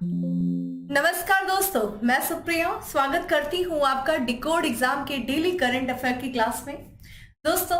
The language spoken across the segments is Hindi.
नमस्कार दोस्तों, मैं सुप्रिया स्वागत करती हूँ आपका डिकोड एग्जाम के डेली करंट अफेयर की क्लास में। दोस्तों,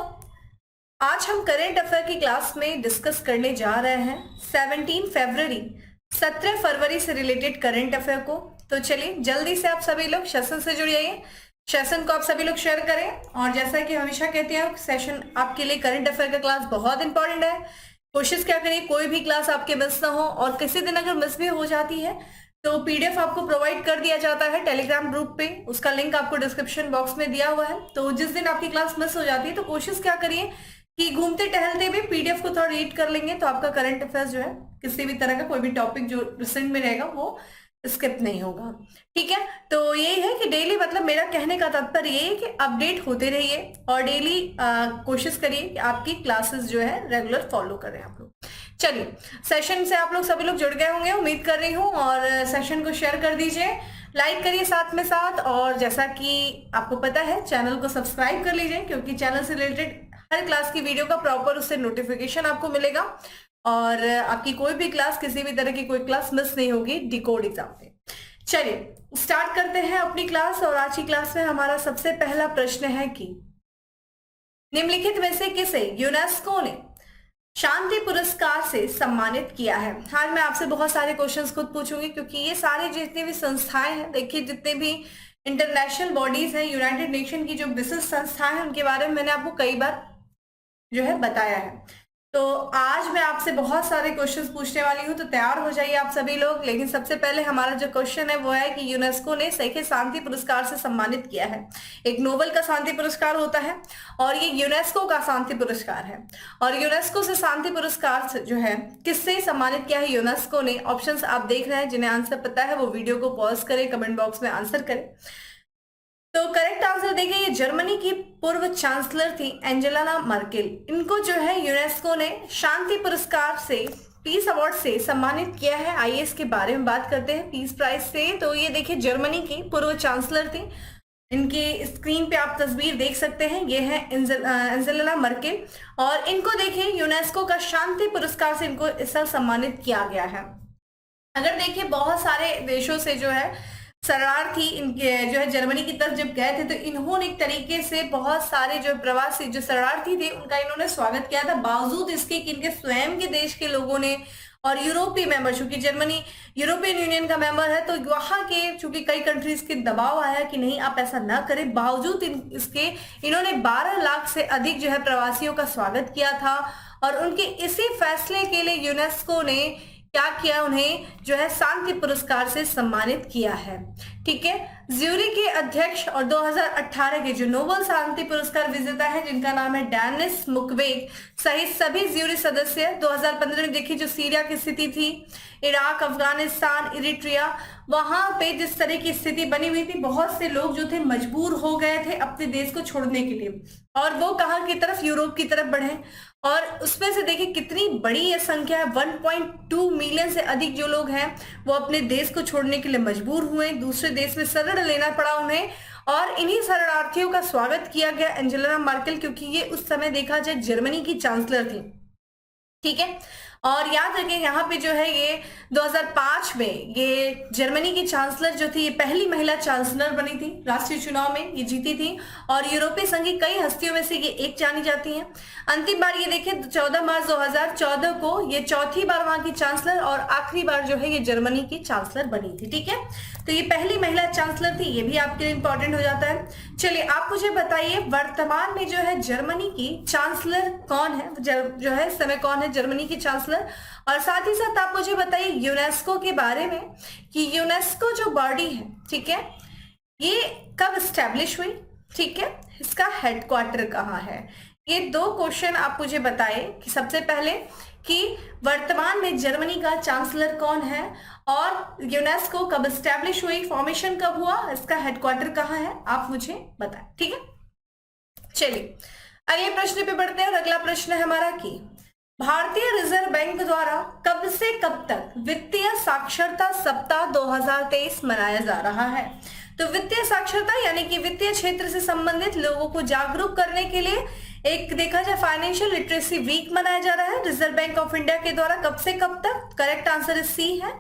आज हम करंट अफेयर की क्लास में डिस्कस करने जा रहे हैं 17 फरवरी से रिलेटेड करंट अफेयर को। तो चलिए जल्दी से आप सभी लोग सेशन से जुड़ जाइए, सेशन को आप सभी लोग शेयर करें। और जैसा कि हमेशा कहते हैं, सेशन आपके लिए करंट अफेयर का क्लास बहुत इंपॉर्टेंट है। कोशिश क्या करिए कोई भी क्लास आपके मिस ना हो, और किसी दिन अगर मिस भी हो जाती है तो पीडीएफ आपको प्रोवाइड कर दिया जाता है टेलीग्राम ग्रुप पे। उसका लिंक आपको डिस्क्रिप्शन बॉक्स में दिया हुआ है। तो जिस दिन आपकी क्लास मिस हो जाती है तो कोशिश क्या करिए कि घूमते टहलते भी पीडीएफ को थोड़ा रीड कर लेंगे, तो आपका करंट अफेयर्स जो है किसी भी तरह का कोई भी टॉपिक जो रिसेंट में रहेगा वो स्किप नहीं होगा। ठीक है, तो यही है कि डेली, मतलब मेरा कहने का तात्पर्य ये है कि अपडेट होते रहिए और डेली कोशिश करिए कि आपकी क्लासेस जो है रेगुलर फॉलो करें आप लोग। चलिए, सेशन से आप लोग सभी लोग जुड़ गए होंगे उम्मीद कर रही हूँ, और सेशन को शेयर कर दीजिए, लाइक करिए साथ में साथ। और जैसा कि आपको पता है, चैनल को सब्सक्राइब कर लीजिए, क्योंकि चैनल से रिलेटेड हर क्लास की वीडियो का प्रॉपर उससे नोटिफिकेशन आपको मिलेगा, और आपकी कोई भी क्लास, किसी भी तरह की कोई क्लास मिस नहीं होगी डिकोड एग्जाम में। चलिए स्टार्ट करते हैं अपनी क्लास। और आज की क्लास में हमारा सबसे पहला प्रश्न है कि निम्नलिखित में से किसे यूनेस्को ने शांति पुरस्कार से सम्मानित किया है। आज मैं आपसे बहुत सारे क्वेश्चंस खुद पूछूंगी, क्योंकि ये सारे जितनी भी संस्थाएं हैं, देखिए जितने भी इंटरनेशनल बॉडीज हैं, यूनाइटेड नेशन की जो विशिष्ट संस्थाएं हैं, उनके बारे में मैंने आपको कई बार जो है बताया है। तो आज मैं आपसे बहुत सारे क्वेश्चंस पूछने वाली हूं, तो तैयार हो जाइए आप सभी लोग। लेकिन सबसे पहले हमारा जो क्वेश्चन है वो है कि यूनेस्को ने सैखे शांति पुरस्कार से सम्मानित किया है। एक नोबेल का शांति पुरस्कार होता है और ये यूनेस्को का शांति पुरस्कार है। और यूनेस्को से शांति पुरस्कार से जो है किससे सम्मानित किया है यूनेस्को ने? ऑप्शंस आप देख रहे हैं, जिन्हें आंसर पता है वो वीडियो को पॉज करें, कमेंट बॉक्स में आंसर करें। तो करेक्ट आंसर देखिए, ये जर्मनी की पूर्व चांसलर थी एंजेला मर्केल। इनको जो है यूनेस्को ने शांति पुरस्कार से, पीस अवार्ड से सम्मानित किया है। आइए इसके बारे में बात करते हैं, पीस प्राइज से। तो ये देखिए जर्मनी की पूर्व चांसलर थी, इनकी स्क्रीन पे आप तस्वीर देख सकते हैं, ये है एंजेला मर्केल। और इनको देखिए यूनेस्को का शांति पुरस्कार से इनको इस साल सम्मानित किया गया है। अगर देखिए बहुत सारे देशों से जो है शरणार्थी इनके जो है जर्मनी की तरफ जब गए थे, तो इन्होंने एक तरीके से बहुत सारे जो प्रवासी जो शरणार्थी थे उनका इन्होंने स्वागत किया था, बावजूद इसके कि इनके स्वयं के देश के लोगों ने और यूरोपीय मेंबर, चूंकि जर्मनी यूरोपियन यूनियन का मेंबर है, तो वहां के चूंकि कई कंट्रीज के दबाव आया कि नहीं आप ऐसा ना करें, बावजूद इसके इन्होंने 12 लाख से अधिक जो है प्रवासियों का स्वागत किया था। और उनके इसी फैसले के लिए यूनेस्को ने क्या किया, उन्हें जो है शांति पुरस्कार से सम्मानित किया है। ठीक है, ज्यूरी के अध्यक्ष और 2018 के जो नोबेल शांति पुरस्कार विजेता है, जिनका नाम है डेनिस मुक्वेगे, सहित सभी ज्यूरी सदस्य 2015 में देखिए जो सीरिया की स्थिति थी, इराक, अफगानिस्तान, इरिट्रिया, वहां पे जिस तरह की स्थिति बनी हुई थी, बहुत से लोग जो थे मजबूर हो गए थे अपने देश को छोड़ने के लिए, और वो कहाँ की तरफ, यूरोप की तरफ बढ़े। और उसमें से देखिए कितनी बड़ी ये संख्या है, 1.2 मिलियन से अधिक जो लोग हैं वो अपने देश को छोड़ने के लिए मजबूर हुए, दूसरे देश में शरण लेना पड़ा उन्हें। और इन्हीं शरणार्थियों का स्वागत किया गया एंजेला मर्केल, क्योंकि ये उस समय देखा जाए जर्मनी की चांसलर थी। ठीक है, और याद रखिए यहाँ पे जो है ये 2005 में ये जर्मनी की चांसलर जो थी, ये पहली महिला चांसलर बनी थी, राष्ट्रीय चुनाव में ये जीती थी। और यूरोपीय संघ की कई हस्तियों में से ये एक जानी जाती हैं। अंतिम बार ये देखिए 14 मार्च 2014 को ये चौथी बार वहां की चांसलर और आखिरी बार जो है ये जर्मनी की चांसलर बनी थी। ठीक है, तो ये पहली महिला चांसलर थी, ये भी आपके लिए इंपॉर्टेंट हो जाता है। चलिए आप मुझे बताइए वर्तमान में जो है जर्मनी की चांसलर कौन है, जो है इस समय कौन है जर्मनी की चांसलर। और साथ ही साथ आप मुझे बताइए यूनेस्को के बारे में कि यूनेस्को जो बॉडी है, ठीक है, ये कब स्टैब्लिश हुई, ठीक है, इसका हेडक्वार्टर कहाँ है। ये दो क्वेश्चन आप मुझे बताइए कि सबसे पहले कि वर्तमान में जर्मनी का चांसलर कौन है और यूनेस्को कब स्टैब्लिश हुई, फॉर्मेशन कब हुआ, इसका हेडक्वार्टर कहाँ है, आप मुझे बताएं। ठीक है, चलिए अगले प्रश्न पे बढ़ते हैं। और अगला प्रश्न है हमारा कि भारतीय रिजर्व बैंक द्वारा कब से कब तक वित्तीय साक्षरता सप्ताह 2023 मनाया जा रहा है। तो वित्तीय साक्षरता यानी कि वित्तीय क्षेत्र से संबंधित लोगों को जागरूक करने के लिए एक देखा जाए फाइनेंशियल लिटरेसी वीक मनाया जा रहा है रिजर्व बैंक ऑफ इंडिया के द्वारा। कब से कब तक? करेक्ट आंसर इज सी है,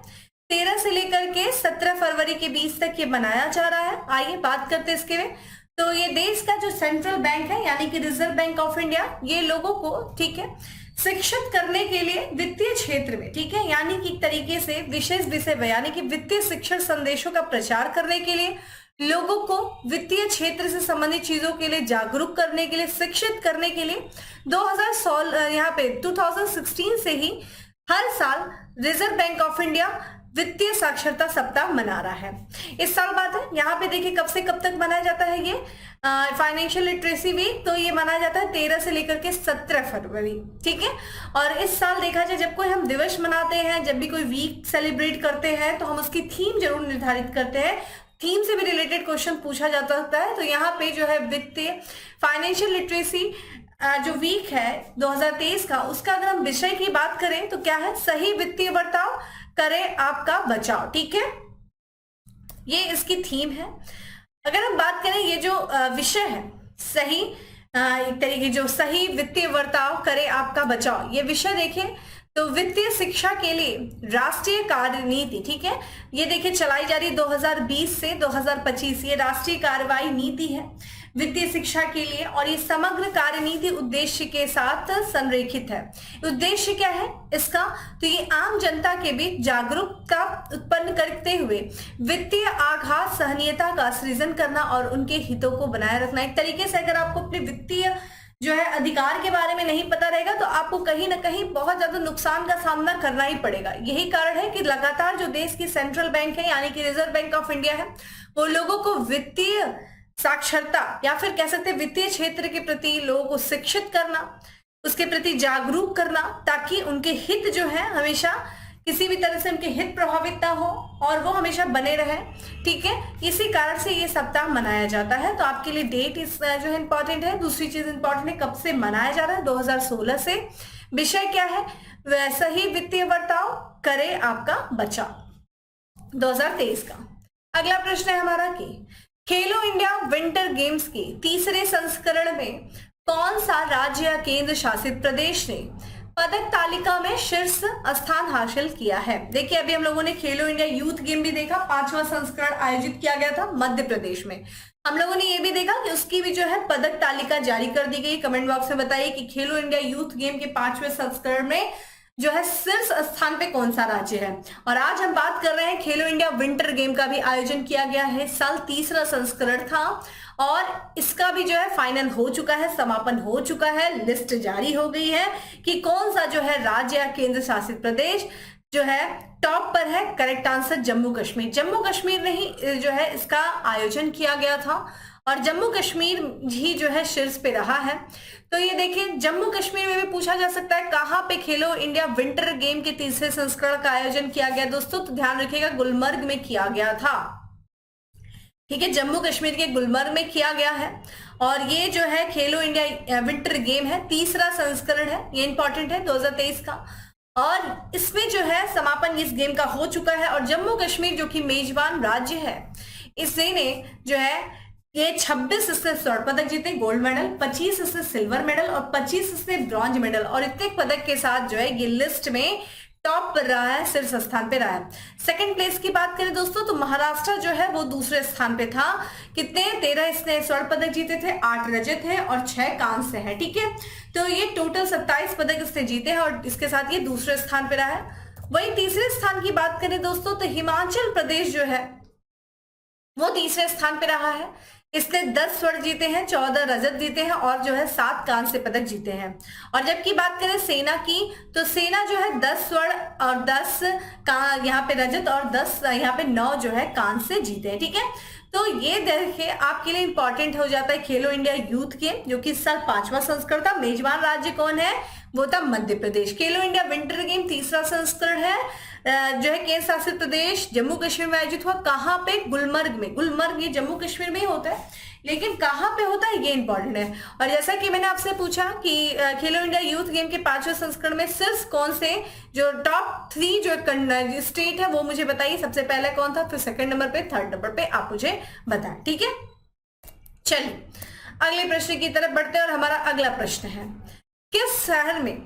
13 से लेकर के 17 फरवरी के बीच तक ये मनाया जा रहा है। आइए बात करते हैं इसके में। तो ये देश का जो सेंट्रल बैंक है यानी कि रिजर्व बैंक ऑफ इंडिया, ये लोगों को, ठीक है, शिक्षित करने के लिए वित्तीय क्षेत्र में, ठीक है, यानी कि एक तरीके से विशेष विषय यानी कि वित्तीय शिक्षण संदेशों का प्रचार करने के लिए, लोगों को वित्तीय क्षेत्र से संबंधित चीजों के लिए जागरूक करने के लिए, शिक्षित करने के लिए 2016 से ही हर साल रिजर्व बैंक ऑफ इंडिया वित्तीय साक्षरता सप्ताह मना रहा है। इस साल बात है, यहाँ पे देखिए कब से कब तक मनाया जाता है ये फाइनेंशियल लिटरेसी वीक। तो ये मनाया जाता है 13 से लेकर के 17 फरवरी, ठीक है। और इस साल देखा जाए जब कोई हम दिवस मनाते हैं, जब भी कोई वीक सेलिब्रेट करते हैं, तो हम उसकी थीम जरूर निर्धारित करते हैं। थीम से भी रिलेटेड क्वेश्चन पूछा जा सकता है। तो यहाँ पे जो है वित्तीय फाइनेंशियल लिटरेसी जो वीक है 2023 का, उसका अगर हम विषय की बात करें तो क्या है, सही वित्तीय बर्ताव करे आपका बचाव, ठीक है, ये इसकी थीम है। अगर हम बात करें ये जो विषय है सही एक तरीके जो सही वित्तीय बर्ताव करे आपका बचाव, ये विषय देखें तो वित्तीय शिक्षा के लिए राष्ट्रीय कार्यनीति, ठीक है, ये देखिए चलाई जा रही है 2020 से 2025, ये राष्ट्रीय कार्यवाही नीति है वित्तीय शिक्षा के लिए। और ये समग्र कार्यनीति उद्देश्य के साथ संरेखित है। उद्देश्य क्या है इसका, तो ये आम जनता के बीच जागरूकता उत्पन्न करते हुए वित्तीय आघात सहनीयता का सृजन करना और उनके हितों को बनाए रखना। एक तरीके से अगर आपको अपने वित्तीय जो है अधिकार के बारे में नहीं पता रहेगा तो आपको कहीं ना कहीं बहुत ज्यादा नुकसान का सामना करना ही पड़ेगा। यही कारण है कि लगातार जो देश की सेंट्रल बैंक है यानी कि रिजर्व बैंक ऑफ इंडिया है, वो लोगों को वित्तीय साक्षरता या फिर कह सकते हैं वित्तीय क्षेत्र के प्रति लोगों को शिक्षित करना, उसके प्रति जागरूक करना, ताकि उनके हित जो है हमेशा किसी भी तरह से उनके हित प्रभावित ना हो और वो हमेशा बने रहे, ठीक है। इसी कारण से ये सप्ताह मनाया जाता है। तो आपके लिए डेट इस जो है इंपॉर्टेंट है। दूसरी चीज इंपॉर्टेंट है, कब से मनाया जा रहा है, 2016 से। विषय क्या है, वैसा ही वित्तीय बर्ताव करे आपका बचाव 2023 का। अगला प्रश्न है हमारा कि खेलो इंडिया विंटर गेम्स के तीसरे संस्करण में कौन सा राज्य या केंद्र शासित प्रदेश ने पदक तालिका में शीर्ष स्थान हासिल किया है। देखिए अभी हम लोगों ने खेलो इंडिया यूथ गेम भी देखा, 5वां संस्करण आयोजित किया गया था मध्य प्रदेश में। हम लोगों ने ये भी देखा कि उसकी भी जो है पदक तालिका जारी कर दी गई। कमेंट बॉक्स में बताइए कि खेलो इंडिया यूथ गेम के 5वें संस्करण में जो है शीर्ष स्थान पे कौन सा राज्य है। और आज हम बात कर रहे हैं खेलो इंडिया विंटर गेम का भी आयोजन किया गया है। साल तीसरा संस्करण था और इसका भी जो है फाइनल हो चुका है, समापन हो चुका है, लिस्ट जारी हो गई है कि कौन सा जो है राज्य या केंद्र शासित प्रदेश जो है टॉप पर है। Correct answer Jammu Kashmir. जम्मू कश्मीर ने ही जो है इसका आयोजन किया गया था और जम्मू कश्मीर ही जो है शीर्ष पे रहा है। तो ये देखिए जम्मू कश्मीर में भी पूछा जा सकता है कहां पे खेलो इंडिया विंटर गेम के तीसरे संस्करण का आयोजन किया गया दोस्तों। तो ध्यान रखिएगा गुलमर्ग में किया गया था, ठीक है, जम्मू कश्मीर के गुलमर्ग में किया गया है। और ये जो है खेलो इंडिया विंटर गेम है, तीसरा संस्करण है, ये इंपॉर्टेंट है 2023 का। और इसमें जो है समापन इस गेम का हो चुका है और जम्मू कश्मीर जो कि मेजबान राज्य है, इसने जो है ये 26 इससे स्वर्ण पदक जीते, गोल्ड मेडल, 25 इससे सिल्वर मेडल और 25 इससे ब्रॉन्ज मेडल। और इतने पदक के साथ जो है ये लिस्ट में टॉप पर रहा है, शीर्ष स्थान पे रहा है। सेकंड प्लेस की बात करें दोस्तों तो महाराष्ट्र जो है वो दूसरे स्थान पे था। कितने 13 इसने स्वर्ण पदक जीते थे, 8 रजत है और 6 कांस्य है, ठीक है। तो ये टोटल 27 पदक इसने जीते हैं और इसके साथ ये दूसरे स्थान पे रहा है। वही तीसरे स्थान की बात करें दोस्तों तो हिमाचल प्रदेश जो है वो तीसरे स्थान पे रहा है। इसने 10 स्वर्ण जीते हैं, 14 रजत जीते हैं और जो है 7 कांस्य पदक जीते हैं। और जबकि बात करें सेना की तो सेना जो है 10 स्वर्ण और 10 यहाँ पे रजत और 10 यहाँ पे 9 जो है कांस्य जीते हैं, ठीक है। तो ये देखिए आपके लिए इंपॉर्टेंट हो जाता है खेलो इंडिया यूथ गेम जो कि इस साल 5वां संस्करण था। मेजबान राज्य कौन है, वो था मध्य प्रदेश। खेलो इंडिया विंटर गेम तीसरा संस्करण है जो है केंद्र शासित प्रदेश जम्मू कश्मीर में आयोजित हुआ। कहाँ पे, गुलमर्ग में। गुलमर्ग ये जम्मू कश्मीर में ही होता है लेकिन कहाँ पे होता है ये इंपॉर्टेंट है। और जैसा कि मैंने आपसे पूछा कि खेलो इंडिया यूथ गेम के 5वें संस्करण में सिर्फ कौन से जो टॉप 3 जो स्टेट है वो मुझे बताइए। सबसे पहले कौन था, फिर सेकंड नंबर पे, थर्ड नंबर पे आप मुझे बताएं, ठीक है। चलिए अगले प्रश्न की तरफ बढ़ते हैं और हमारा अगला प्रश्न है किस शहर में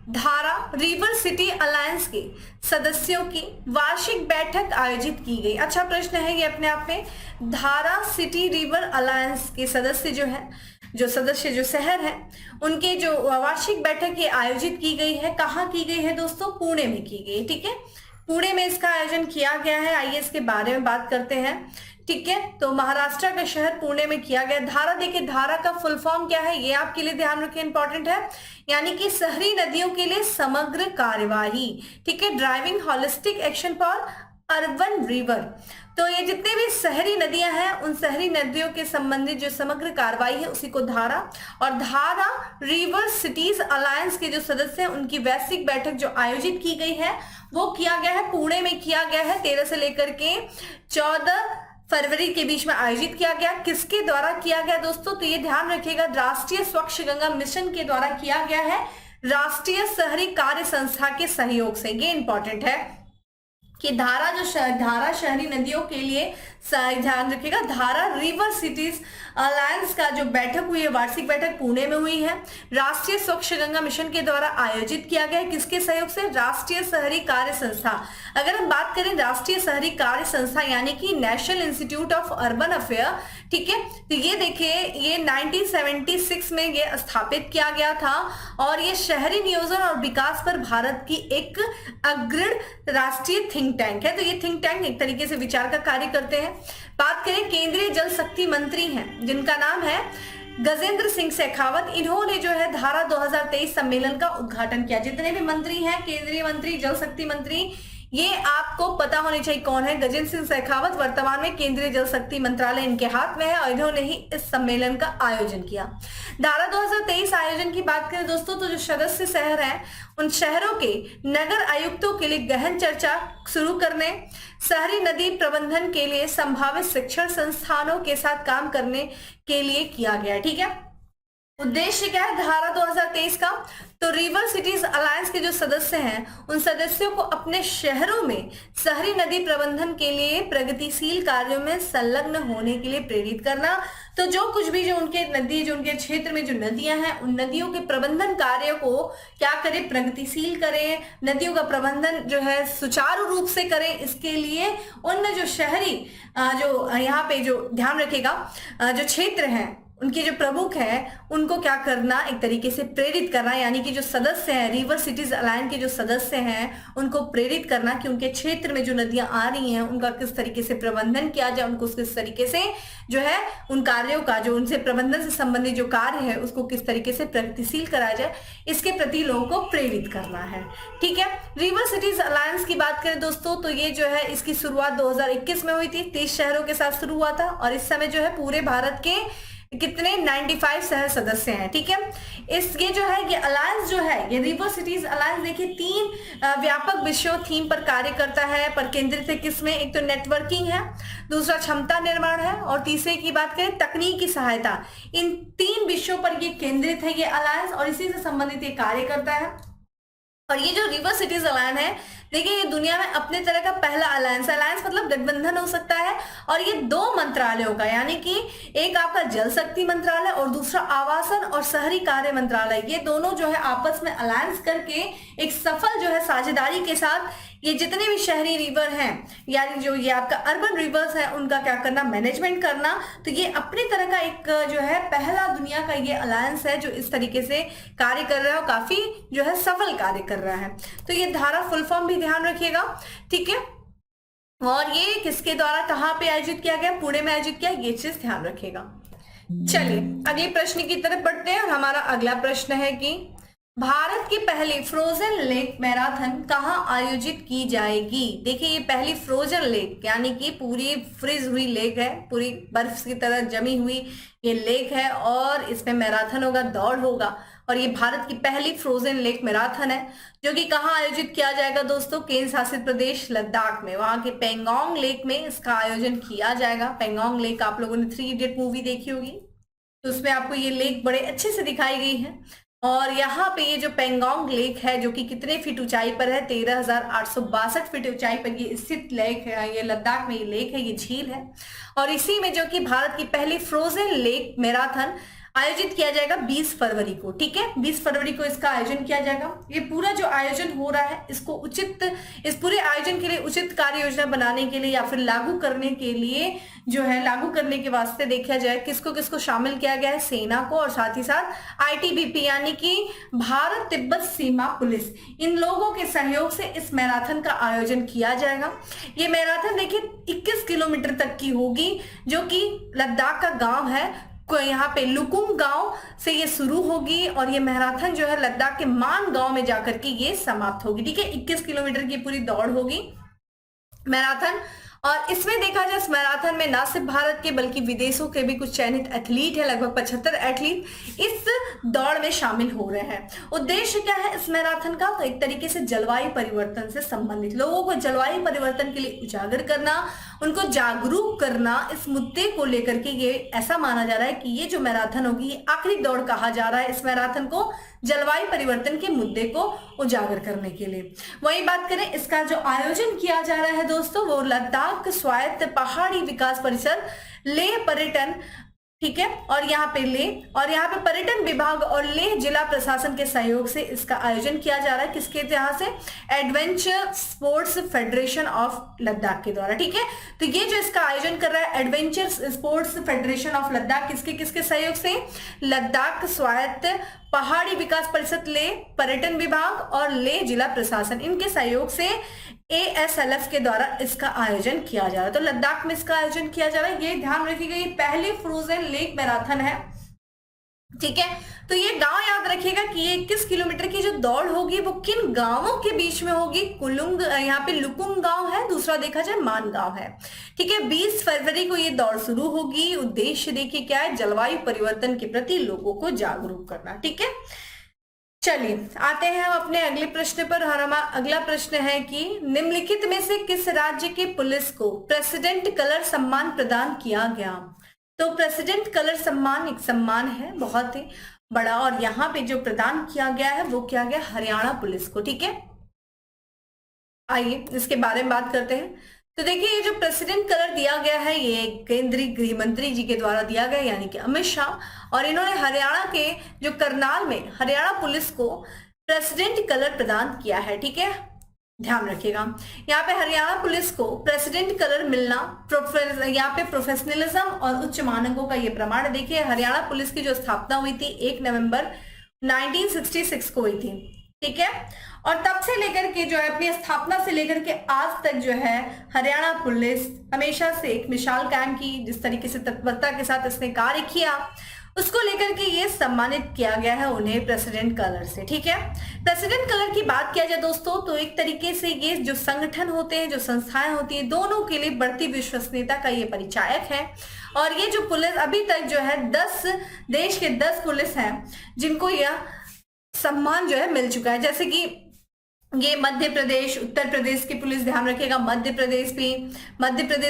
धारा रिवर सिटी अलायंस के सदस्यों की वार्षिक बैठक आयोजित की गई। अच्छा प्रश्न है ये अपने आप में। धारा सिटी रिवर अलायंस के सदस्य जो शहर हैं उनके जो वार्षिक बैठक ये आयोजित की गई है, कहाँ की गई है दोस्तों? पुणे में की गई। ठीक है, पुणे में इसका आयोजन किया गया है। आइए इसके बारे में बात करते हैं। ठीक है, तो महाराष्ट्र का शहर पुणे में किया गया। धारा, देखिए धारा का फुल फॉर्म क्या है ये आपके लिए ध्यान रखें, इंपॉर्टेंट है, यानी कि शहरी नदियों के लिए समग्र कार्यवाही। ठीक है, driving holistic action for urban river. तो ये जितने भी शहरी नदियां हैं उन शहरी नदियों के संबंधित जो समग्र कार्रवाई है उसी को धारा। और धारा रिवर सिटीज अलायंस के जो सदस्य हैं उनकी वैश्विक बैठक जो आयोजित की गई है वो किया गया है पुणे में किया गया है। 13 से लेकर के 14 फरवरी के बीच में आयोजित किया गया। किसके द्वारा किया गया दोस्तों? तो ये ध्यान रखिएगा, राष्ट्रीय स्वच्छ गंगा मिशन के द्वारा किया गया है, राष्ट्रीय शहरी कार्य संस्था के सहयोग से। ये इंपॉर्टेंट है कि धारा शहरी नदियों के लिए ध्यान रखिएगा, धारा रिवर सिटीज अलायंस का जो बैठक हुई है, वार्षिक बैठक पुणे में हुई है, राष्ट्रीय स्वच्छ गंगा मिशन के द्वारा आयोजित किया गया है। किसके सहयोग से? राष्ट्रीय शहरी कार्य संस्था। अगर हम बात करें राष्ट्रीय शहरी कार्य संस्था यानी कि national institute of urban affair, ठीक है, तो ये देखिए ये 1976 में ये स्थापित किया गया था और ये शहरी नियोजन और विकास पर भारत की एक अग्रणी राष्ट्रीय थिंक टैंक है। तो ये थिंक टैंक एक तरीके से विचार का कार्य करते हैं। बात करें केंद्रीय जल शक्ति मंत्री हैं जिनका नाम है गजेंद्र सिंह शेखावत। इन्होंने जो है धारा 2023 सम्मेलन का उद्घाटन किया। जितने भी मंत्री हैं, केंद्रीय मंत्री, जल शक्ति मंत्री, ये आपको पता होनी चाहिए कौन है। गजेंद्र सिंह शेखावत वर्तमान में केंद्रीय जल शक्ति मंत्रालय इनके हाथ में है और इन्होंने ही इस सम्मेलन का आयोजन किया। धारा 2023 आयोजन की बात करें दोस्तों तो जो सदस्य शहर हैं उन शहरों के नगर आयुक्तों के लिए गहन चर्चा शुरू करने, शहरी नदी प्रबंधन के लिए संभावित शिक्षण संस्थानों के साथ काम करने के लिए किया गया। ठीक है, उद्देश्य क्या है धारा 2023 का? तो रिवर सिटीज अलायंस के जो सदस्य हैं उन सदस्यों को अपने शहरों में शहरी नदी प्रबंधन के लिए प्रगतिशील कार्यों में संलग्न होने के लिए प्रेरित करना। तो जो कुछ भी जो उनके क्षेत्र में जो नदियां हैं उन नदियों के प्रबंधन कार्य को क्या करें? प्रगतिशील करें, नदियों का प्रबंधन जो है सुचारू रूप से करें। इसके लिए उन जो शहरी जो यहाँ पे जो ध्यान रखेगा जो क्षेत्र हैं उनके जो प्रमुख हैं उनको क्या करना? एक तरीके से प्रेरित करना, यानी कि जो सदस्य हैं रिवर सिटीज अलायंस के जो सदस्य हैं उनको प्रेरित करना कि उनके क्षेत्र में जो नदियां आ रही हैं उनका किस तरीके से प्रबंधन किया जाए, उनको किस तरीके से जो है उन कार्यों का जो उनसे प्रबंधन से संबंधित जो कार्य है उसको किस तरीके से प्रगतिशील कराया जाए, इसके प्रति लोगों को प्रेरित करना है। ठीक है, रिवर सिटीज अलायंस की बात करें दोस्तों तो ये जो है इसकी शुरुआत 2021 में हुई थी। 30 शहरों के साथ शुरू हुआ था और इस समय जो है पूरे भारत के कितने 95 शहर सदस्य हैं। ठीक है, ये जो है ये अलायंस जो है ये रिवर सिटीज अलायंस देखिए 3 व्यापक विषयों थीम पर कार्य करता है। पर केंद्रित है किसमें? एक तो नेटवर्किंग है, दूसरा क्षमता निर्माण है और तीसरे की बात करें तकनीकी सहायता। इन 3 विषयों पर ये केंद्रित है ये अलायंस और इसी से संबंधित ये कार्य करता है। और ये जो रिवर सिटीज अलायंस है देखिए ये दुनिया में अपने तरह का पहला अलायंस मतलब गठबंधन हो सकता है और ये 2 मंत्रालयों का, यानी कि एक आपका जल शक्ति मंत्रालय और दूसरा आवासन और शहरी कार्य मंत्रालय, ये दोनों जो है आपस में अलायंस करके एक सफल जो है साझेदारी के साथ ये जितने भी शहरी रिवर हैं यानी जो ये आपका अर्बन रिवर्स है उनका क्या करना? मैनेजमेंट करना। तो ये अपनी तरह का एक जो है पहला दुनिया का ये अलायंस है जो इस तरीके से कार्य कर रहा है और काफी जो है सफल कार्य कर रहा है। तो ये धारा फुल फॉर्म भी ध्यान रखिएगा। ठीक है, और ये किसके द्वारा कहाँ पे आयोजित किया गया? पुणे में आयोजित किया, ये चीज ध्यान रखिएगा। चलिए अगले प्रश्न की तरफ बढ़ते हैं और हमारा अगला प्रश्न है कि भारत की पहली फ्रोजन लेक मैराथन कहाँ आयोजित की जाएगी? देखिए ये पहली फ्रोजन लेक यानी कि पूरी फ्रीज हुई लेक है, पूरी बर्फ की तरह जमी हुई ये लेक है और इसमें मैराथन होगा, दौड़ होगा और ये भारत की पहली फ्रोजन लेक मैराथन है जो कि कहाँ आयोजित किया जाएगा दोस्तों? केंद्र शासित प्रदेश लद्दाख में, वहां के पेंगोंग लेक में इसका आयोजन किया जाएगा। पेंगोंग लेक आप लोगों ने 3 इडियट मूवी देखी होगी तो उसमें आपको ये लेक बड़े अच्छे से दिखाई गई है। और यहाँ पे ये जो पेंगोंग लेक है जो कि कितने फीट ऊंचाई पर है? 13,862 फीट ऊंचाई पर ये स्थित लेक है, ये लद्दाख में ये लेक है, ये झील है। और इसी में जो कि भारत की पहली फ्रोजन लेक मैराथन आयोजित किया जाएगा 20 फरवरी को। ठीक है, 20 फरवरी को इसका आयोजन किया जाएगा। ये पूरा जो आयोजन हो रहा है इसको इस पूरे आयोजन के लिए उचित कार्य योजना बनाने के लिए या फिर लागू करने के लिए जो है, लागू करने के वास्ते देखा जाए किसको किसको शामिल किया गया है, सेना को और साथ ही साथ आईटीबीपी यानी कि भारत तिब्बत सीमा पुलिस, इन लोगों के सहयोग से इस मैराथन का आयोजन किया जाएगा। ये मैराथन देखिए 21 किलोमीटर तक की होगी, जो कि लद्दाख का गांव है, यहाँ पे लुकुंग गांव से ये शुरू होगी और ये मैराथन जो है लद्दाख के मान गांव में जाकर के ये समाप्त होगी। ठीक है, 21 किलोमीटर की पूरी दौड़ होगी मैराथन। और इसमें देखा जाए इस मैराथन में ना सिर्फ भारत के बल्कि विदेशों के भी कुछ चयनित एथलीट है, लगभग 75 एथलीट इस दौड़ में शामिल हो रहे हैं। उद्देश्य क्या है इस मैराथन का, तो एक तरीके से जलवायु परिवर्तन से संबंधित लोगों को जलवायु परिवर्तन के लिए उजागर करना, उनको जागरूक करना, इस मुद्दे को लेकर के ये ऐसा माना जा रहा है कि ये जो मैराथन होगी ये आखिरी दौड़ कहा जा रहा है इस मैराथन को, जलवायु परिवर्तन के मुद्दे को उजागर करने के लिए। वही बात करें इसका जो आयोजन किया जा रहा है दोस्तों, वो लद्दाख स्वायत्त पहाड़ी विकास परिषद लेह पर्यटन, ठीक है, और यहाँ पे पर्यटन विभाग और लेह जिला प्रशासन के सहयोग से इसका आयोजन किया जा रहा है। किसके यहाँ से, adventure sports federation of Ladakh के द्वारा। ठीक है, तो ये जो इसका आयोजन कर रहा है adventure sports federation of Ladakh, किसके किसके सहयोग से, लद्दाख स्वायत्त पहाड़ी विकास परिषद लेह, पर्यटन विभाग और लेह जिला प्रशासन, इनके सहयोग से ASLF के द्वारा इसका आयोजन किया जा रहा है। तो लद्दाख में इसका आयोजन किया जा रहा है। ये ध्यान रखिएगा ये पहली फ्रोजन लेक मैराथन है। ठीक है, तो ये गांव याद रखिएगा कि ये 21 किलोमीटर की जो दौड़ होगी वो किन गांवों के बीच में होगी, कुलुंग, यहाँ पे लुकुंग गांव है, दूसरा देखा जाए मान गांव है। ठीक है, 20 फरवरी को ये दौड़ शुरू होगी। उद्देश्य देखिए क्या है, जलवायु परिवर्तन के प्रति लोगों को जागरूक करना। ठीक है, चलिए आते हैं हम अपने अगले प्रश्न पर। और हमारा अगला प्रश्न है कि निम्नलिखित में से किस राज्य के पुलिस को प्रेसिडेंट कलर सम्मान प्रदान किया गया। तो प्रेसिडेंट कलर सम्मान एक सम्मान है बहुत ही बड़ा, और यहाँ पे जो प्रदान किया गया है वो किया गया हरियाणा पुलिस को। ठीक है, आइए इसके बारे में बात करते हैं। तो देखिए ये जो प्रेसिडेंट कलर दिया गया है ये केंद्रीय गृह मंत्री जी के द्वारा दिया गया, यानी कि अमित शाह, और इन्होंने हरियाणा के जो करनाल में हरियाणा पुलिस को प्रेसिडेंट कलर प्रदान किया है। ठीक है, ध्यान रखिएगा यहाँ पे हरियाणा पुलिस को प्रेसिडेंट कलर मिलना यहाँ पे प्रोफेशनलिज्म और उच्च मानकों का ये प्रमाण। देखिए हरियाणा पुलिस की जो स्थापना हुई थी 1 नवंबर 1966 को हुई थी। ठीक है, और तब से लेकर के जो है अपनी स्थापना से लेकर के आज तक जो है हरियाणा पुलिस हमेशा से एक मिसाल कायम की, जिस तरीके से तत्परता के साथ इसने कार्य किया उसको लेकर के ये सम्मानित किया गया है उन्हें प्रेसिडेंट कलर से। ठीक है, प्रेसिडेंट कलर की बात किया जाए दोस्तों तो एक तरीके से ये जो संगठन होते हैं, जो संस्थाएं होती है, दोनों के लिए बढ़ती विश्वसनीयता का ये परिचायक है। और ये जो पुलिस अभी तक जो है 10 देश के 10 पुलिस हैं जिनको यह सम्मान जो है मिल चुका है, जैसे कि ये मध्य प्रदेश, उत्तर प्रदेश की पुलिस, ध्यान रखिएगा मध्य प्रदेश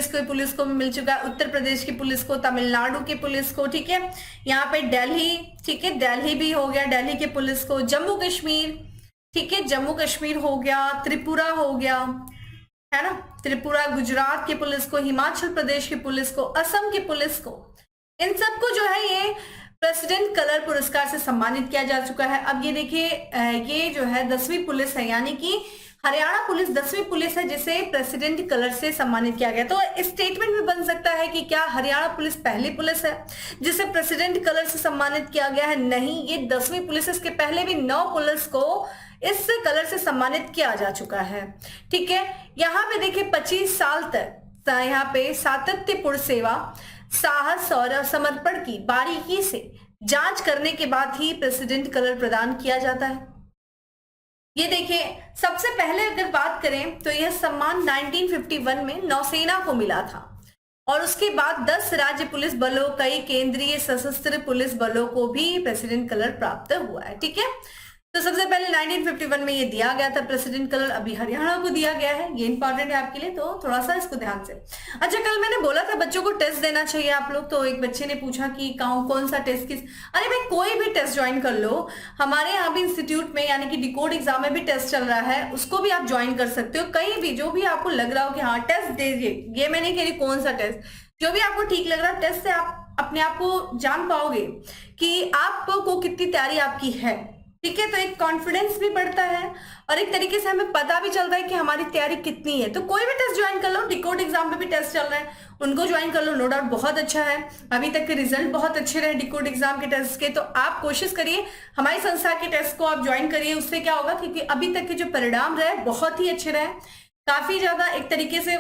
की पुलिस को भी मिल चुका है, उत्तर प्रदेश की पुलिस को, तमिलनाडु की पुलिस को। ठीक है, यहाँ पे दिल्ली, ठीक है दिल्ली भी हो गया, दिल्ली की पुलिस को, जम्मू कश्मीर, ठीक है जम्मू कश्मीर हो गया, त्रिपुरा हो गया, है ना, त्रिपुरा, गुजरात की पुलिस को, हिमाचल प्रदेश की पुलिस को, असम की पुलिस को, इन सबको जो है ये प्रेसिडेंट कलर पुरस्कार से सम्मानित किया जा चुका है। अब ये देखिए ये जो है 10वीं पुलिस है, यानी कि हरियाणा पुलिस 10वीं पुलिस है जिसे प्रेसिडेंट कलर से सम्मानित किया गया। तो स्टेटमेंट भी बन सकता है कि क्या हरियाणा पुलिस पहली पुलिस है जिसे प्रेसिडेंट कलर से सम्मानित किया गया है? नहीं, ये 10वीं पुलिस है। इसके पहले भी 9 पुलिस को इस कलर से सम्मानित किया जा चुका है। ठीक है, यहाँ पे देखिए 25 साल तक यहाँ पे सातत्यपूर्ण सेवा, साहस और समर्पण की बारीकी से जांच करने के बाद ही प्रेसिडेंट कलर प्रदान किया जाता है। ये देखिए सबसे पहले अगर बात करें तो यह सम्मान 1951 में नौसेना को मिला था और उसके बाद 10 राज्य पुलिस बलों, कई केंद्रीय सशस्त्र पुलिस बलों को भी प्रेसिडेंट कलर प्राप्त हुआ है। ठीक है, तो सबसे पहले 1951 में ये दिया गया था प्रेसिडेंट कलर, अभी हरियाणा को दिया गया है। ये इंपॉर्टेंट है आपके लिए, तो थोड़ा सा इसको ध्यान से। अच्छा, कल मैंने बोला था बच्चों को टेस्ट देना चाहिए आप लोग, तो एक बच्चे ने पूछा कि कौन सा टेस्ट किस, अरे भाई कोई भी टेस्ट ज्वाइन कर लो, हमारे यहाँ भी इंस्टीट्यूट में यानी कि डिकोड एग्जाम में भी टेस्ट चल रहा है, उसको भी आप ज्वाइन कर सकते हो। कहीं भी जो भी आपको लग रहा हो कि हाँ टेस्ट दीजिए, ये मैं नहीं कह रही कौन सा टेस्ट, जो भी आपको ठीक लग रहा है टेस्ट से आप अपने आप को जान पाओगे कि आपको कितनी तैयारी आपकी है। ठीक है, तो एक कॉन्फिडेंस भी बढ़ता है और एक तरीके से हमें पता भी चलता है कि हमारी तैयारी कितनी है। तो कोई भी टेस्ट ज्वाइन कर लो, डिकोड एग्जाम में भी टेस्ट चल रहा है, उनको ज्वाइन कर लो, नो डाउट बहुत अच्छा है। अभी तक के रिजल्ट बहुत अच्छे रहे डिकोड एग्जाम के टेस्ट के, तो आप कोशिश करिए हमारी संस्था के टेस्ट को आप ज्वाइन करिए। उससे क्या होगा, क्योंकि अभी तक के जो परिणाम रहे बहुत ही अच्छे रहे, काफी ज्यादा एक तरीके से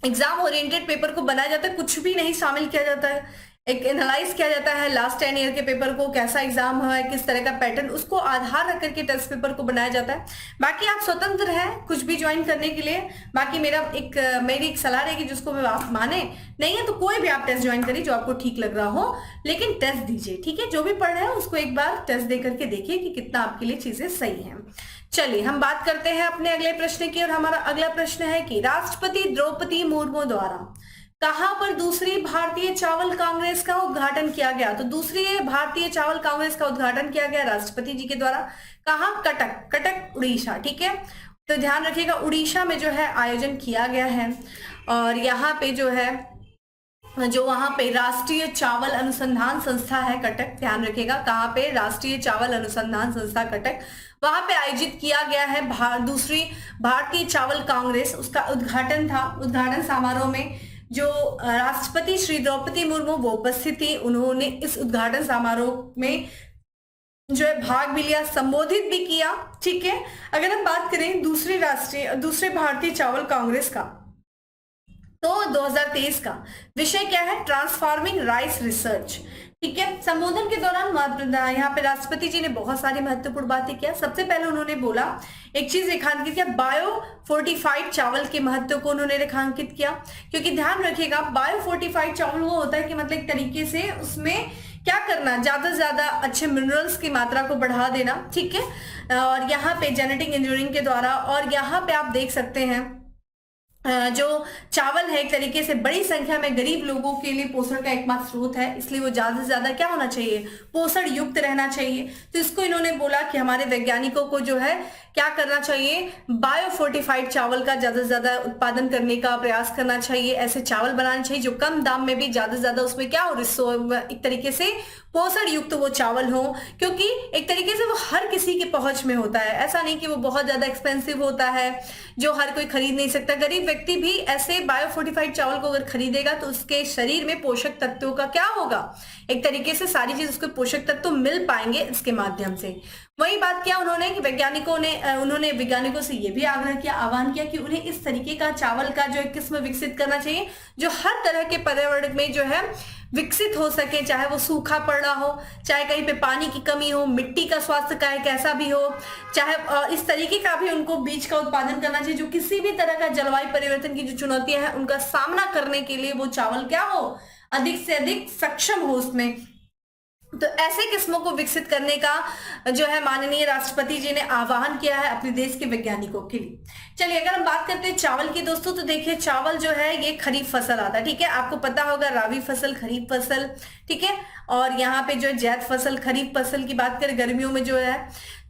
एग्जाम ओरिएंटेड पेपर को बनाया जाता है, कुछ भी नहीं शामिल किया जाता है, एक एनालाइज किया जाता है लास्ट 10 ईयर के पेपर को, कैसा एग्जाम है, किस तरह का पैटर्न, उसको आधार रख करके टेस्ट पेपर को बनाया जाता है। बाकी आप स्वतंत्र हैं कुछ भी ज्वाइन करने के लिए। बाकी मेरी एक सलाह रहेगी, जिसको आप माने नहीं है तो कोई भी आप टेस्ट ज्वाइन करिए जो आपको ठीक लग रहा हो, लेकिन टेस्ट दीजिए। ठीक है, जो भी पढ़ रहे हैं उसको एक बार टेस्ट दे करके देखिए कि कितना आपके लिए चीजें सही हैं। चलिए हम बात करते हैं अपने अगले प्रश्न की, और हमारा अगला प्रश्न है कि राष्ट्रपति द्रौपदी मुर्मू द्वारा कहां पर दूसरी भारतीय चावल कांग्रेस का उद्घाटन किया गया। तो दूसरी भारतीय चावल कांग्रेस का उद्घाटन किया गया राष्ट्रपति जी के द्वारा, कहां, कटक उड़ीसा। ठीक है, तो ध्यान रखिएगा उड़ीसा में जो है आयोजन किया गया है, और यहाँ पे जो है वहां पे राष्ट्रीय चावल अनुसंधान संस्था है कटक, ध्यान रखिएगा कहाँ पे, राष्ट्रीय चावल अनुसंधान संस्था कटक, वहां पे आयोजित किया गया है दूसरी भारतीय चावल कांग्रेस, उसका उद्घाटन था। उद्घाटन समारोह में जो राष्ट्रपति श्री द्रौपदी मुर्मू वो उपस्थित थी, उन्होंने इस उद्घाटन समारोह में जो है भाग भी लिया, संबोधित भी किया। ठीक है, अगर हम बात करें दूसरे भारतीय चावल कांग्रेस का, तो 2023 का विषय क्या है, ट्रांसफॉर्मिंग राइस रिसर्च। ठीक है, संबोधन के दौरान यहाँ पे राष्ट्रपति जी ने बहुत सारी महत्वपूर्ण बातें किया। सबसे पहले उन्होंने बोला, एक चीज रेखांकित किया, बायो फोर्टिफाइड चावल के महत्व को उन्होंने रेखांकित किया, क्योंकि ध्यान रखिएगा बायो फोर्टिफाइड चावल वो होता है कि मतलब एक तरीके से उसमें क्या करना, ज्यादा से ज्यादा अच्छे मिनरल्स की मात्रा को बढ़ा देना। ठीक है, और यहाँ पे जेनेटिक इंजीनियरिंग के द्वारा, और यहाँ पे आप देख सकते हैं जो चावल है एक तरीके से बड़ी संख्या में गरीब लोगों के लिए पोषण का एकमात्र स्रोत है, इसलिए वो ज्यादा से ज्यादा क्या होना चाहिए, पोषण युक्त रहना चाहिए। तो इसको इन्होंने बोला कि हमारे वैज्ञानिकों को जो है क्या करना चाहिए, बायो फोर्टिफाइड चावल का ज्यादा से ज्यादा उत्पादन करने का प्रयास करना चाहिए, ऐसे चावल बनाने चाहिए जो कम दाम में भी ज्यादा से ज्यादा उसमें क्या हो, एक तरीके से पोषण युक्त वो चावल हो, क्योंकि एक तरीके से वो हर किसी की पहुंच में होता है, ऐसा नहीं कि वो बहुत ज्यादा एक्सपेंसिव होता है जो हर कोई खरीद नहीं सकता। गरीब व्यक्ति भी ऐसे बायो फोर्टिफाइड चावल को अगर खरीदेगा तो उसके शरीर में पोषक तत्वों का क्या होगा, एक तरीके से सारी चीज उसको पोषक तत्व मिल पाएंगे इसके माध्यम से। वही बात किया उन्होंने कि उन्होंने वैज्ञानिकों से ये भी आग्रह किया, आह्वान किया कि उन्हें इस तरीके का चावल का जो एक किस्म विकसित करना चाहिए जो हर तरह के पर्यावरण में जो है विकसित हो सके, चाहे वो सूखा पड़ रहा हो, चाहे कहीं पे पानी की कमी हो, मिट्टी का स्वास्थ्य का कैसा भी हो, चाहे इस तरीके का भी उनको बीज का उत्पादन करना चाहिए जो किसी भी तरह का जलवायु परिवर्तन की जो चुनौतियां हैं उनका सामना करने के लिए वो चावल क्या हो, अधिक से अधिक सक्षम हो उसमें। तो ऐसे किस्मों को विकसित करने का जो है माननीय राष्ट्रपति जी ने आह्वान किया है अपने देश के वैज्ञानिकों के लिए। चलिए अगर हम बात करते हैं चावल की दोस्तों, तो देखिए चावल जो है ये खरीफ फसल आता है। ठीक है, आपको पता होगा राबी फसल, खरीफ फसल, ठीक है, और यहाँ पे जो है जैद फसल, खरीफ फसल की बात करें गर्मियों में जो है,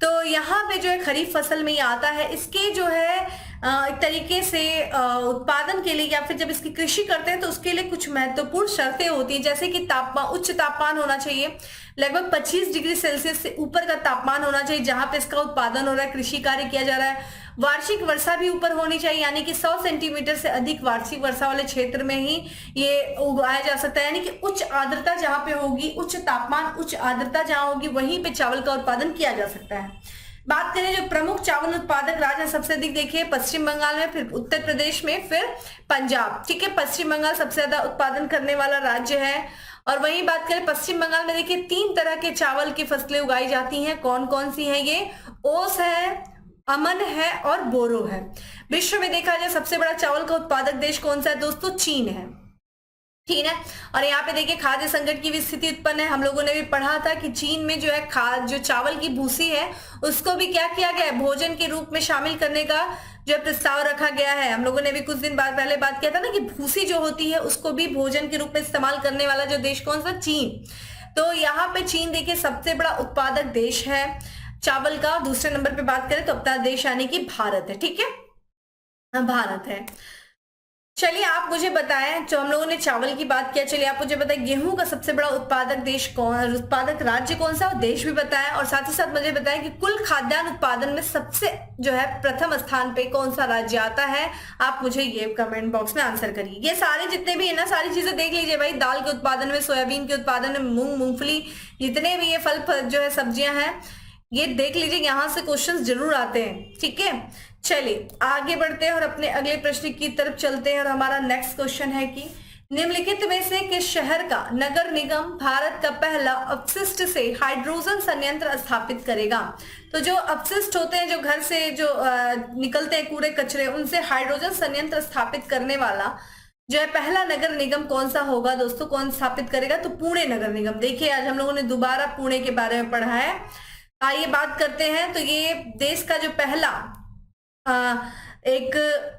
तो यहाँ पे जो है खरीफ फसल में ये आता है। इसके जो है एक तरीके से उत्पादन के लिए या फिर जब इसकी कृषि करते हैं तो उसके लिए कुछ महत्वपूर्ण शर्तें होती हैं, जैसे कि उच्च तापमान होना चाहिए, लगभग 25 डिग्री सेल्सियस से ऊपर का तापमान होना चाहिए जहां पे इसका उत्पादन हो रहा है, कृषि कार्य किया जा रहा है। वार्षिक वर्षा भी ऊपर होनी चाहिए, यानी कि 100 सेंटीमीटर से अधिक वार्षिक वर्षा वाले क्षेत्र में ही ये उगाया जा सकता है, यानी कि उच्च आर्द्रता जहां पे होगी, उच्च तापमान उच्च आर्द्रता जहां होगी वहीं पे चावल का उत्पादन किया जा सकता है। बात करें जो प्रमुख चावल उत्पादक राज्य सबसे अधिक देखिए पश्चिम बंगाल में, फिर उत्तर प्रदेश में, फिर पंजाब। ठीक है, पश्चिम बंगाल सबसे ज्यादा उत्पादन करने वाला राज्य है। और वही बात करें पश्चिम बंगाल में देखिए 3 तरह के चावल की फसलें उगाई जाती हैं, कौन कौन सी हैं ये, ओस है, अमन है और बोरो है। विश्व में देखा जाए सबसे बड़ा चावल का उत्पादक देश कौन सा है दोस्तों, चीन है। ठीक है, और यहाँ पे देखिए खाद्य संकट की भी स्थिति उत्पन्न है। हम लोगों ने भी पढ़ा था कि चीन में जो है जो चावल की भूसी है उसको भी क्या किया गया है, भोजन के रूप में शामिल करने का जो प्रस्ताव रखा गया है। हम लोगों ने भी कुछ दिन बाद पहले बात किया था ना कि भूसी जो होती है उसको भी भोजन के रूप में इस्तेमाल करने वाला जो देश कौन सा, चीन। तो यहाँ पे चीन देखिए सबसे बड़ा उत्पादक देश है चावल का। दूसरे नंबर पे बात करें तो अपना देश यानी कि भारत है। ठीक है, भारत है। चलिए आप मुझे बताएं, जो हम लोगों ने चावल की बात किया, चलिए आप मुझे बताएं गेहूं का सबसे बड़ा उत्पादक देश कौन, उत्पादक राज्य कौन सा, और देश भी बताएं, और साथ ही साथ मुझे बताएं कि कुल खाद्यान्न उत्पादन में सबसे जो है प्रथम स्थान पे कौन सा राज्य आता है। आप मुझे ये कमेंट बॉक्स में आंसर करिए। ये सारे जितने भी है ना, सारी चीजें देख लीजिए भाई, दाल के उत्पादन में, सोयाबीन के उत्पादन में, मूंग मूंगफली, जितने भी ये फल जो है सब्जियां हैं, ये देख लीजिए, यहां से क्वेश्चंस जरूर आते हैं। ठीक है, चलिए आगे बढ़ते हैं और अपने अगले प्रश्न की तरफ चलते हैं। और हमारा नेक्स्ट क्वेश्चन है कि निम्नलिखित में से किस शहर का नगर निगम भारत का पहला अपशिष्ट से हाइड्रोजन संयंत्र स्थापित करेगा। तो जो अपशिष्ट होते हैं, जो घर से जो निकलते हैं कूड़े कचरे, उनसे हाइड्रोजन संयंत्र स्थापित करने वाला जो है पहला नगर निगम कौन सा होगा दोस्तों, कौन स्थापित करेगा? तो पुणे नगर निगम। देखिए आज हम लोगों ने दोबारा पुणे के बारे में पढ़ा है। आइए बात करते हैं। तो ये देश का जो पहला एक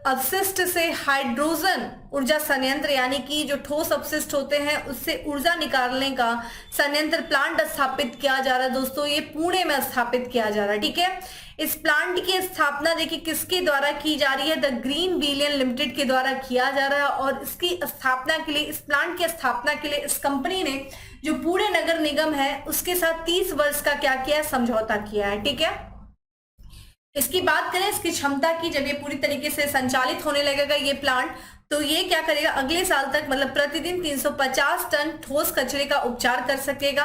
अपशिष्ट से हाइड्रोजन ऊर्जा संयंत्र, यानी कि जो ठोस अपशिष्ट होते हैं उससे ऊर्जा निकालने का संयंत्र प्लांट स्थापित किया जा रहा है दोस्तों। ये पुणे में स्थापित किया जा रहा है। ठीक है, इस प्लांट की स्थापना देखिए किसके द्वारा की जा रही है, द ग्रीन बिलियन लिमिटेड के द्वारा किया जा रहा है। और इसकी स्थापना के लिए, इस प्लांट की स्थापना के लिए इस कंपनी ने जो पुणे नगर निगम है उसके साथ 30 वर्ष का क्या किया है, समझौता किया है। ठीक है, इसकी बात करें इसकी क्षमता की, जब ये पूरी तरीके से संचालित होने लगेगा ये प्लांट, तो ये क्या करेगा, अगले साल तक मतलब प्रतिदिन 350 टन ठोस कचरे का उपचार कर सकेगा।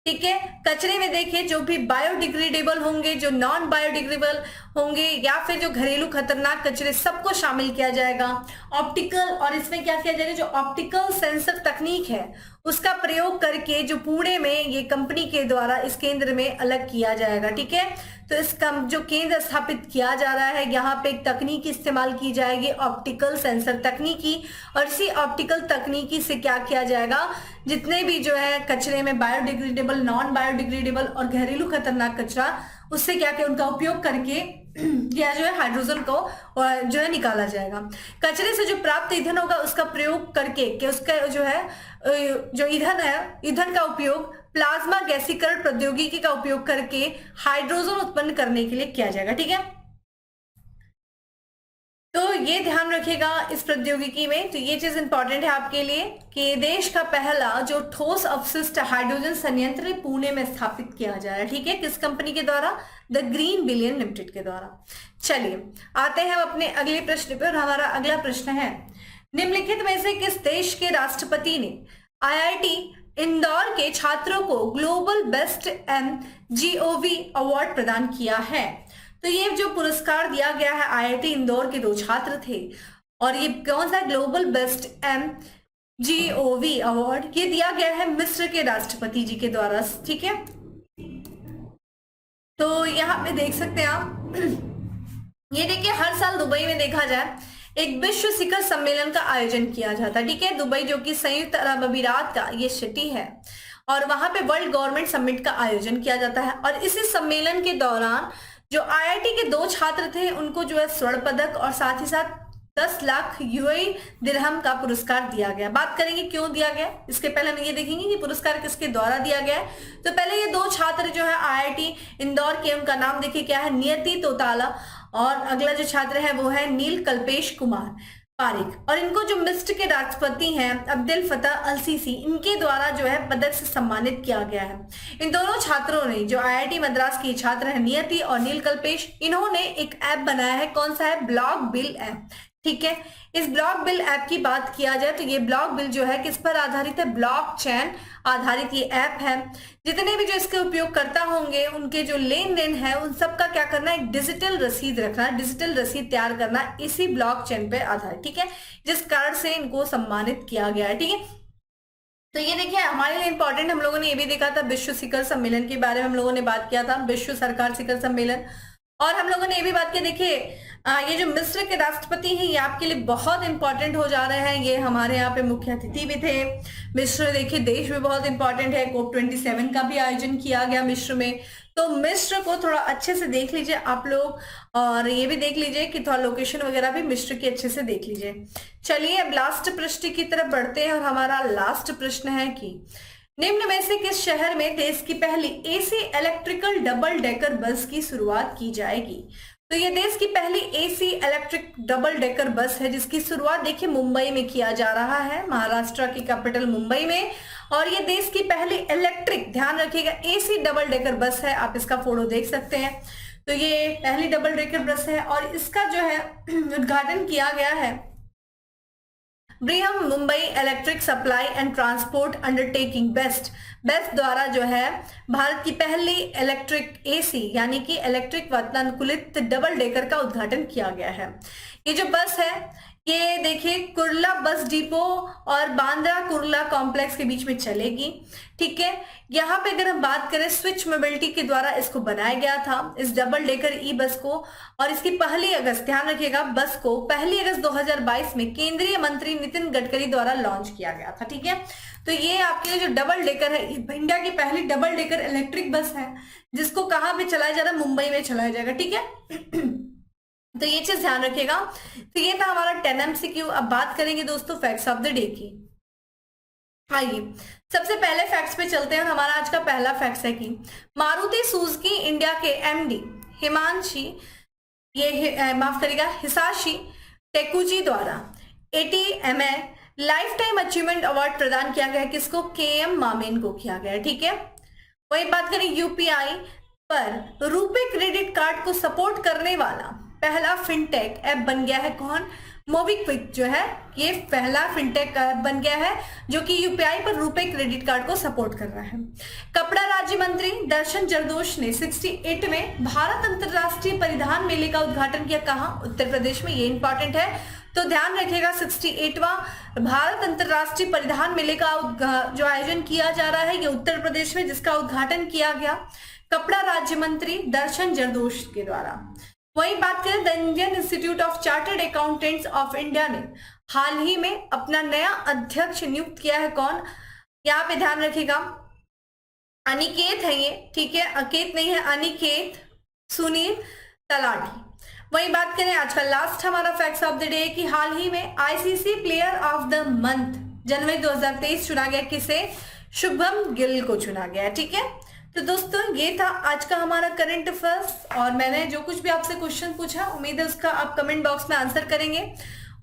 ठीक है, कचरे में देखिए जो भी बायोडिग्रेडेबल होंगे, जो नॉन बायोडिग्रेडेबल होंगे, या फिर जो घरेलू खतरनाक कचरे, सबको शामिल किया जाएगा। ऑप्टिकल, और इसमें क्या किया जाएगा, जो ऑप्टिकल सेंसर तकनीक है उसका प्रयोग करके जो पुणे में ये कंपनी के द्वारा इस केंद्र में अलग किया जाएगा। ठीक है, तो इसका जो केंद्र स्थापित किया जा रहा है, यहाँ पे एक तकनीक इस्तेमाल की जाएगी, ऑप्टिकल सेंसर तकनीकी। और इसी ऑप्टिकल तकनीकी से क्या किया जाएगा, जितने भी जो है कचरे में बायोडिग्रेडेबल, नॉन बायोडिग्रेडेबल और घरेलू खतरनाक कचरा, उससे क्या किया, उनका उपयोग करके यह जो है हाइड्रोजन को जो है निकाला जाएगा। कचरे से जो प्राप्त ईंधन होगा उसका प्रयोग करके कि उसका जो है जो ईंधन है, ईंधन का उपयोग प्लाज्मा गैसीकरण प्रौद्योगिकी का उपयोग करके हाइड्रोजन उत्पन्न करने के लिए किया जाएगा। ठीक है, तो ये ध्यान रखिएगा इस प्रौद्योगिकी में। तो ये चीज इंपॉर्टेंट है आपके लिए कि देश का पहला जो ठोस अपशिष्ट हाइड्रोजन संयंत्र पुणे में स्थापित किया जा रहा है। ठीक है, किस कंपनी के द्वारा, द ग्रीन बिलियन लिमिटेड के द्वारा। चलिए आते हैं हम अपने अगले प्रश्न पे, और हमारा अगला प्रश्न है, निम्नलिखित में से किस देश के राष्ट्रपति ने IIT इंदौर के छात्रों को ग्लोबल बेस्ट MGOV अवार्ड प्रदान किया है। तो ये जो पुरस्कार दिया गया है, IIT इंदौर के 2 छात्र थे, और ये कौन सा ग्लोबल बेस्ट MGOV अवार्ड, ये दिया गया है मिस्र के राष्ट्रपति जी के द्वारा। ठीक है, तो यहाँ पे देख सकते हैं आप, ये देखिए हर साल दुबई में देखा जाए एक विश्व शिखर सम्मेलन का आयोजन किया जाता है। ठीक है, दुबई जो कि संयुक्त अरब अमीरात का ये सिटी है, और वहां पे वर्ल्ड गवर्नमेंट समिट का आयोजन किया जाता है। और इसी सम्मेलन के दौरान जो IIT के 2 छात्र थे उनको जो है स्वर्ण पदक और साथ ही साथ 10 लाख UAE दिरहम का पुरस्कार दिया गया। बात करेंगे क्यों दिया गया, इसके पहले हम ये देखेंगे कि पुरस्कार किसके द्वारा दिया गया है। तो पहले ये 2 छात्र जो है IIT इंदौर के, उनका नाम देखिए क्या है, नियति तोताला, और अगला जो छात्र है वो है नील कल्पेश कुमार पारिक। और इनको जो मिस्र के राष्ट्रपति हैं अब्देल फतह अल सीसी, इनके द्वारा जो है पदक से सम्मानित किया गया है। इन दोनों छात्रों ने, जो IIT मद्रास के छात्र हैं नियति और नील कल्पेश, इन्होंने एक ऐप बनाया है। कौन सा है, ब्लॉक बिल ऐप। ठीक है, इस ब्लॉक बिल ऐप की बात किया जाए तो ये ब्लॉक बिल जो है किस पर आधारित है, ब्लॉकचेन आधारित ये ऐप है। जितने भी जो इसके उपयोगकर्ता होंगे उनके जो लेन देन है उन सब का क्या करना है, एक डिजिटल रसीद रखना, डिजिटल रसीद तैयार करना इसी ब्लॉकचेन पे आधारित। ठीक है, जिस कारण से इनको सम्मानित किया गया है। ठीक है, तो ये देखिए हमारे लिए इंपॉर्टेंट, हम लोगों ने ये भी देखा था विश्व शिखर सम्मेलन के बारे में हम लोगों ने बात किया था, विश्व सरकार शिखर सम्मेलन। और हम लोगों ने ये भी बात की, देखिए ये जो मिस्र के राष्ट्रपति हैं ये आपके लिए बहुत इंपॉर्टेंट हो जा रहे हैं। ये हमारे यहाँ पे मुख्य अतिथि भी थे। मिस्र देखिए देश भी बहुत इंपॉर्टेंट है, COP27 का भी आयोजन किया गया मिस्र में। तो मिस्र को थोड़ा अच्छे से देख लीजिए आप लोग, और ये भी देख लीजिए कि थोड़ा लोकेशन वगैरह भी मिस्र की अच्छे से देख लीजिए। चलिए अब लास्ट प्रश्न की तरफ बढ़ते हैं, और हमारा लास्ट प्रश्न है कि निम्न में से किस शहर में देश की पहली AC electrical double decker bus की शुरुआत की जाएगी। तो ये देश की पहली AC electric double decker bus है जिसकी शुरुआत देखिए मुंबई में किया जा रहा है, महाराष्ट्र की कैपिटल मुंबई में। और ये देश की पहली इलेक्ट्रिक, ध्यान रखिएगा, एसी डबल डेकर बस है। आप इसका फोटो देख सकते हैं। तो ये पहली डबल डेकर बस है और इसका जो है उद्घाटन किया गया है Brihan Mumbai electric supply and transport undertaking BEST द्वारा जो है भारत की पहली इलेक्ट्रिक एसी यानी कि इलेक्ट्रिक वातानुकूलित डबल डेकर का उद्घाटन किया गया है। ये जो बस है ये देखिए कुर्ला बस डिपो और बांद्रा कुर्ला कॉम्प्लेक्स के बीच में चलेगी, ठीक है। यहाँ पे अगर हम बात करें स्विच मोबिलिटी के द्वारा इसको बनाया गया था, इस डबल डेकर ई बस को। और इसकी 1 अगस्त, ध्यान रखिएगा, बस को 1 अगस्त 2022 में केंद्रीय मंत्री नितिन गडकरी द्वारा लॉन्च किया गया था, ठीक है। तो ये आपके जो डबल डेकर है, इंडिया की पहली डबल डेकर इलेक्ट्रिक बस है जिसको कहाँ पे चलाया जा रहा है, मुंबई में चलाया जाएगा, ठीक है। तो ये चीज ध्यान रखिएगा। तो ये था हमारा 10 MCQ। अब बात करेंगे दोस्तों फैक्ट्स ऑफ द डे की। आइए सबसे पहले फैक्ट्स पे चलते हैं। हमारा आज का पहला फैक्ट्स है कि मारुति सुजुकी इंडिया के MD हिमांशी, माफ करिएगा, हिसाशी टेकुची द्वारा ATMA life time achievement award प्रदान किया गया है। किसको? KM मामेन को किया गया है, ठीक है। वही बात करें UPI पर रुपे क्रेडिट कार्ड को सपोर्ट करने वाला पहला फिनटेक ऐप बन गया है। कौन? मोबीक्विक जो है ये पहला फिनटेक ऐप बन गया है जो कि UPI पर रुपे क्रेडिट कार्ड को सपोर्ट कर रहा है। कपड़ा राज्य मंत्री दर्शन जरदोश ने 68 में भारत अंतरराष्ट्रीय परिधान मेले का उद्घाटन किया। कहाँ? उत्तर प्रदेश में। ये इंपॉर्टेंट है, तो ध्यान रखिएगा। 68वां भारत अंतरराष्ट्रीय परिधान मेले का जो आयोजन किया जा रहा है ये उत्तर प्रदेश में, जिसका उद्घाटन किया गया कपड़ा राज्य मंत्री दर्शन जरदोश के द्वारा। वही बात करें the Indian institute of chartered accountants of India ने हाल ही में अपना नया अध्यक्ष नियुक्त किया है। कौन? यहाँ पे ध्यान रखिएगा, अनिकेत है ये, ठीक है, अकेत नहीं है, अनिकेत सुनील तलाटी। वही बात करें आज का लास्ट हमारा फैक्ट्स ऑफ द डे कि हाल ही में ICC player of the month जनवरी 2023 चुना गया। किसे? शुभम गिल को चुना गया, ठीक है। तो दोस्तों ये था आज का हमारा करंट अफेयर्स और मैंने जो कुछ भी आपसे क्वेश्चन पूछा उम्मीद है उसका आप कमेंट बॉक्स में आंसर करेंगे।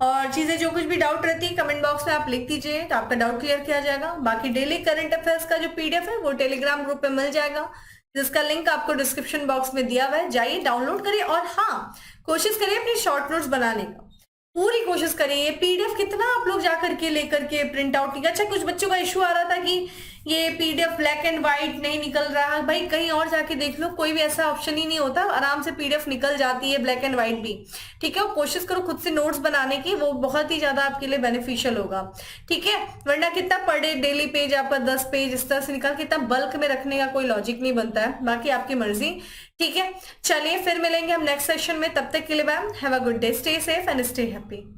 और चीजें जो कुछ भी डाउट रहती है कमेंट बॉक्स में आप लिख दीजिए तो आपका डाउट क्लियर किया जाएगा। बाकी डेली करंट अफेयर्स का जो PDF है वो टेलीग्राम ग्रुप पे मिल जाएगा जिसका लिंक आपको डिस्क्रिप्शन बॉक्स में दिया हुआ है, जाइए डाउनलोड करिए। और हाँ, कोशिश करिए अपनी शॉर्ट नोट्स बनाने का, पूरी कोशिश करिए। ये PDF कितना आप लोग जाकर के लेकर के प्रिंट आउट नहीं। अच्छा, कुछ बच्चों का इशू आ रहा था कि ये PDF ब्लैक एंड व्हाइट नहीं निकल रहा है। भाई कहीं और जाके देख लो, कोई भी ऐसा ऑप्शन ही नहीं होता, आराम से PDF निकल जाती है ब्लैक एंड व्हाइट भी, ठीक है। कोशिश करो खुद से नोट्स बनाने की, वो बहुत ही ज्यादा आपके लिए बेनिफिशियल होगा, ठीक है। वरना कितना पर डे डेली पेज आपका 10 पेज इस तरह से निकाल के इतना बल्क में रखने का कोई लॉजिक नहीं बनता है। बाकी आपकी मर्जी, ठीक है। चलिए फिर मिलेंगे हम नेक्स्ट सेशन में, तब तक के लिए bye, have a good day, stay safe and stay happy.